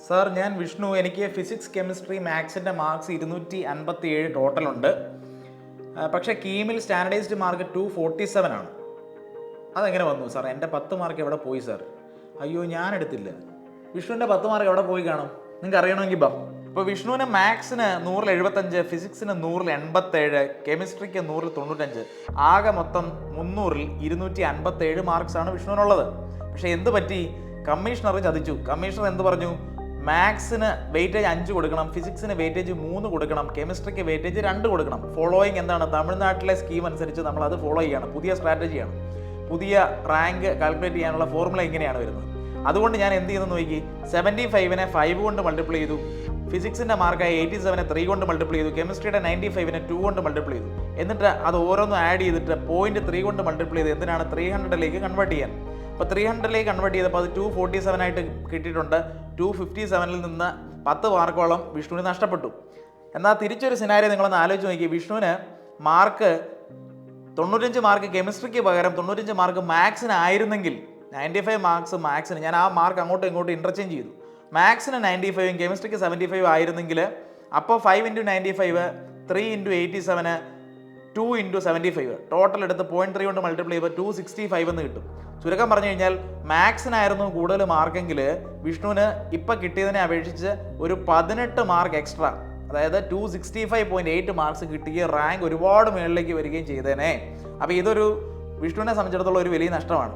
Sir ഞാൻ വിഷ്ണു. എനിക്ക് physics chemistry മാത്സിൻ്റെ marks 257 ടോട്ടലുണ്ട്. പക്ഷേ കീമിൽ സ്റ്റാൻഡേർഡൈസ്ഡ് മാർക്ക് 247 ആണ്. അതെങ്ങനെ വന്നു സാർ? എൻ്റെ 10 മാർക്ക് എവിടെ പോയി സാർ? അയ്യോ, ഞാൻ എടുത്തില്ല. വിഷ്ണുവിൻ്റെ 10 മാർക്ക് എവിടെ പോയി കാണും? നിങ്ങൾക്ക് അറിയണമെങ്കിൽ ബാ. ഇപ്പോൾ വിഷ്ണുവിന് മാത്സിന് 175, ഫിസിക്സിന് 187, കെമിസ്ട്രിക്ക് 195, ആകെ മൊത്തം 300-ൽ 257 മാർക്സാണ് വിഷ്ണുവിനുള്ളത്. പക്ഷേ എന്ത് പറ്റി? കമ്മീഷണർ ചതിച്ചു. കമ്മീഷണർ എന്ത് പറഞ്ഞു? മാത്സിന് വെയിറ്റേജ് 5 കൊടുക്കണം, ഫിസിക്സിന് വെയിറ്റേജ് 3 കൊടുക്കണം, കെമിസ്ട്രിക്ക് വെയിറ്റേജ് 2 കൊടുക്കണം. ഫോളോയിങ് എന്താണ്? തമിഴ്നാട്ടിലെ സ്കീം അനുസരിച്ച് നമ്മൾ അത് ഫോളോ ചെയ്യണം. പുതിയ സ്ട്രാറ്റജിയാണ്. പുതിയ റാങ്ക് കാൽക്കുലേറ്റ് ചെയ്യാനുള്ള ഫോർമുല ഇങ്ങനെയാണ് വരുന്നത്. അതുകൊണ്ട് ഞാൻ എന്ത് ചെയ്യുന്നു നോക്കി, 75-നെ 5 കൊണ്ട് മൾട്ടിപ്ലൈ ചെയ്തു, ഫിസിക്സിൻ്റെ മാർക്കായ 87-നെ 3 കൊണ്ട് മൾട്ടിപ്ലൈ ചെയ്തു, കെമിസ്ട്രിയുടെ 95-നെ 2 കൊണ്ട് മൾട്ടിപ്ലൈ ചെയ്തു. എന്നിട്ട് അത് ഓരോന്നും ആഡ് ചെയ്തിട്ട് 0.3 കൊണ്ട് മൾട്ടിപ്ലൈ ചെയ്ത് എന്തിനാണ് 300-ലേക്ക് കൺവേർട്ട് ചെയ്യാൻ. അപ്പോൾ 300-ലേക്ക് കൺവേർട്ട് ചെയ്തപ്പോൾ അത് 247 ആയിട്ട് കിട്ടിയിട്ടുണ്ട്. 257-ൽ നിന്ന് 10 മാർക്കോളം വിഷ്ണുവിന് നഷ്ടപ്പെട്ടു. എന്നാൽ തിരിച്ചൊരു സിനാരിയോ നിങ്ങളൊന്ന് ആലോചിച്ച് നോക്കി. വിഷ്ണുവിന് മാർക്ക് 95 മാർക്ക് കെമിസ്ട്രിക്ക് പകരം 95 മാർക്ക് മാത്സിന് ആയിരുന്നെങ്കിൽ, 95 മാർക്സ് മാത്സിന്, ഞാൻ ആ മാർക്ക് അങ്ങോട്ടും ഇങ്ങോട്ടും ഇൻ്റർചേഞ്ച് ചെയ്തു. മാത്സിന് 95-ഉം കെമിസ്ട്രിക്ക് 75 ആയിരുന്നെങ്കിൽ അപ്പോൾ 5 × 95, 3 × 87, 2 × 75, ടോട്ടൽ എടുത്ത് 0.3 കൊണ്ട് മൾട്ടിപ്ലൈ ചെയ്യുമ്പോൾ 265 എന്ന് കിട്ടും. ചുരുക്കം പറഞ്ഞു കഴിഞ്ഞാൽ മാത്സിനായിരുന്നു കൂടുതൽ മാർക്കെങ്കിൽ വിഷ്ണുവിന് ഇപ്പം കിട്ടിയതിനെ അപേക്ഷിച്ച് ഒരു 18 മാർക്ക് എക്സ്ട്രാ, അതായത് 265.8 മാർക്സ് കിട്ടുകയും റാങ്ക് ഒരുപാട് മുകളിലേക്ക് വരികയും ചെയ്തേനെ. അപ്പോൾ ഇതൊരു വിഷ്ണുവിനെ സംബന്ധിച്ചിടത്തോളം ഒരു വലിയ നഷ്ടമാണ്.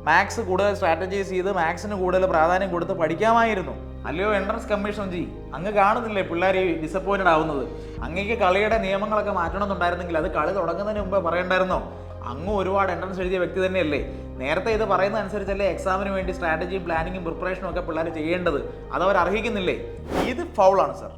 മാത്സ് കൂടുതൽ സ്ട്രാറ്റജൈസ് ചെയ്ത് മാത്സിന് കൂടുതൽ പ്രാധാന്യം കൊടുത്ത് പഠിക്കാമായിരുന്നു. അല്ലയോ എൻട്രൻസ് കമ്മീഷൻ ജി, അങ്ങ് കാണുന്നില്ലേ പിള്ളേർ ഡിസപ്പോയിൻറ്റഡ് ആവുന്നത്? അങ്ങേക്ക് കളിയുടെ നിയമങ്ങളൊക്കെ മാറ്റണമെന്നുണ്ടായിരുന്നെങ്കിൽ അത് കളി തുടങ്ങുന്നതിന് മുമ്പേ പറയണ്ടായിരുന്നോ? അങ്ങ് ഒരുപാട് എൻട്രൻസ് എഴുതിയ വ്യക്തി തന്നെയല്ലേ? നേരത്തെ ഇത് പറയുന്ന അനുസരിച്ചല്ലേ എക്സാമിന് വേണ്ടി സ്ട്രാറ്റജിയും പ്ലാനിങ്ങും പ്രിപ്പറേഷനും ഒക്കെ പിള്ളേർ ചെയ്യേണ്ടത്? അതവർ അർഹിക്കുന്നില്ലേ? ഇത് ഫൗളാണ് സാർ.